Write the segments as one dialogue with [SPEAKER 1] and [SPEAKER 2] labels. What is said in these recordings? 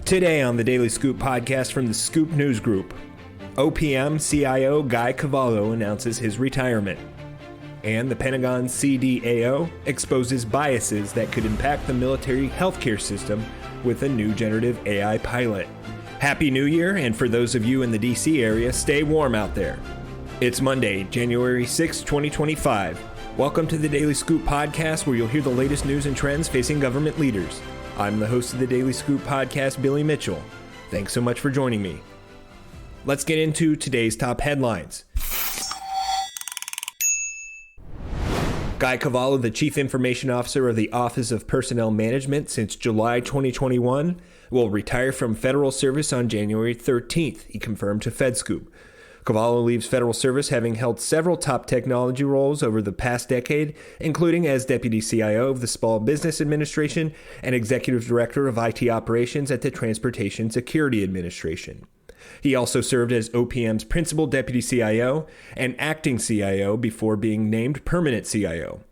[SPEAKER 1] Today on the Daily Scoop podcast from the Scoop News Group, OPM CIO Guy Cavallo announces his retirement, and the Pentagon CDAO exposes biases that could impact the military healthcare system with a new generative AI pilot. Happy New Year, and for those of you in the DC area, stay warm out there. It's Monday, January 6, 2025. Welcome to the Daily Scoop podcast, where you'll hear the latest news and trends facing government leaders. I'm the host of the Daily Scoop podcast, Billy Mitchell. Thanks so much for joining me. Let's get into today's top headlines. Guy Cavallo, the Chief Information Officer of the Office of Personnel Management since July 2021, will retire from federal service on January 13th, he confirmed to FedScoop. Cavallo leaves federal service having held several top technology roles over the past decade, including as Deputy CIO of the Small Business Administration and Executive Director of IT Operations at the Transportation Security Administration. He also served as OPM's Principal Deputy CIO and Acting CIO before being named Permanent CIO.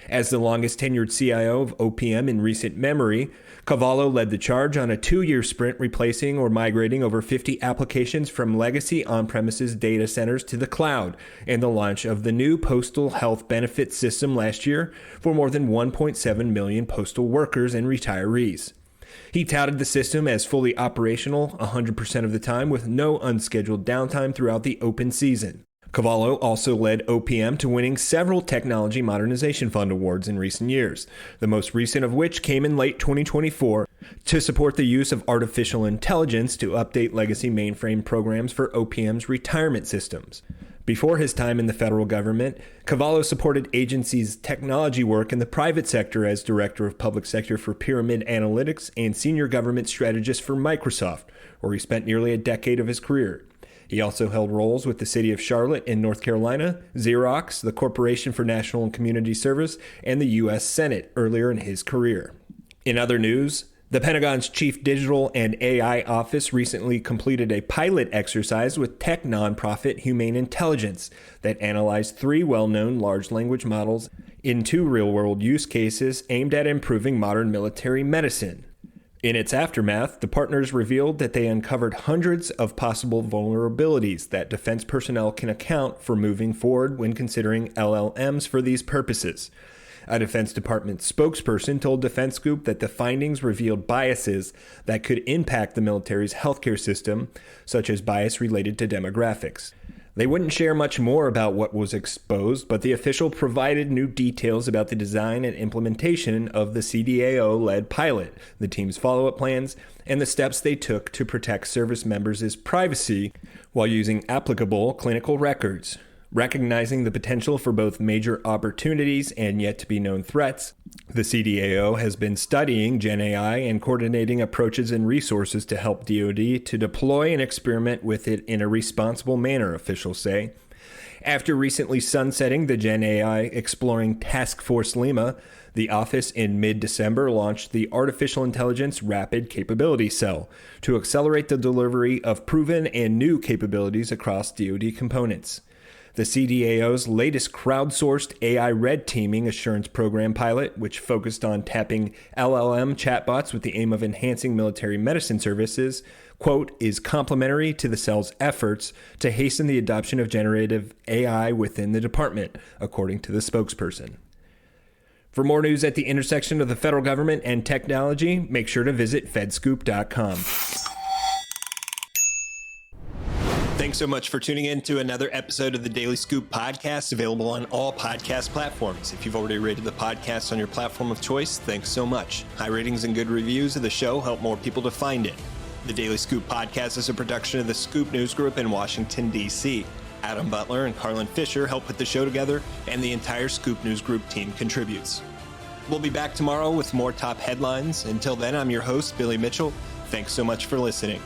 [SPEAKER 1] As the longest-tenured CIO of OPM in recent memory, Cavallo led the charge on a 2-year sprint replacing or migrating over 50 applications from legacy on-premises data centers to the cloud and the launch of the new Postal Health Benefits System last year for more than 1.7 million postal workers and retirees. He touted the system as fully operational 100% of the time with no unscheduled downtime throughout the open season. Cavallo also led OPM to winning several Technology Modernization Fund awards in recent years, the most recent of which came in late 2024 to support the use of artificial intelligence to update legacy mainframe programs for OPM's retirement systems. Before his time in the federal government, Cavallo supported agency's technology work in the private sector as Director of Public Sector for Pyramid Analytics and Senior Government Strategist for Microsoft, where he spent nearly a decade of his career. He also held roles with the City of Charlotte in North Carolina, Xerox, the Corporation for National and Community Service, and the U.S. Senate earlier in his career. In other news, the Pentagon's Chief Digital and AI Office recently completed a pilot exercise with tech nonprofit Humane Intelligence that analyzed 3 well-known large language models in 2 real-world use cases aimed at improving modern military medicine. In its aftermath, the partners revealed that they uncovered hundreds of possible vulnerabilities that defense personnel can account for moving forward when considering LLMs for these purposes. A Defense Department spokesperson told FedScoop that the findings revealed biases that could impact the military's healthcare system, such as bias related to demographics. They wouldn't share much more about what was exposed, but the official provided new details about the design and implementation of the CDAO-led pilot, the team's follow-up plans, and the steps they took to protect service members' privacy while using applicable clinical records. Recognizing the potential for both major opportunities and yet-to-be-known threats, the CDAO has been studying Gen AI and coordinating approaches and resources to help DOD to deploy and experiment with it in a responsible manner, officials say. After recently sunsetting the Gen AI Exploring Task Force Lima, the office in mid-December launched the Artificial Intelligence Rapid Capability Cell to accelerate the delivery of proven and new capabilities across DOD components. The CDAO's latest crowdsourced AI red teaming assurance program pilot, which focused on tapping LLM chatbots with the aim of enhancing military medicine services, quote, is complementary to the cell's efforts to hasten the adoption of generative AI within the department, according to the spokesperson. For more news at the intersection of the federal government and technology, make sure to visit fedscoop.com. Thanks so much for tuning in to another episode of the Daily Scoop podcast, available on all podcast platforms. If you've already rated the podcast on your platform of choice, thanks so much. High ratings and good reviews of the show help more people to find it. The Daily Scoop podcast is a production of the Scoop News Group in Washington, D.C. Adam Butler and Carlin Fisher help put the show together, and the entire Scoop News Group team contributes. We'll be back tomorrow with more top headlines. Until then, I'm your host, Billy Mitchell. Thanks so much for listening.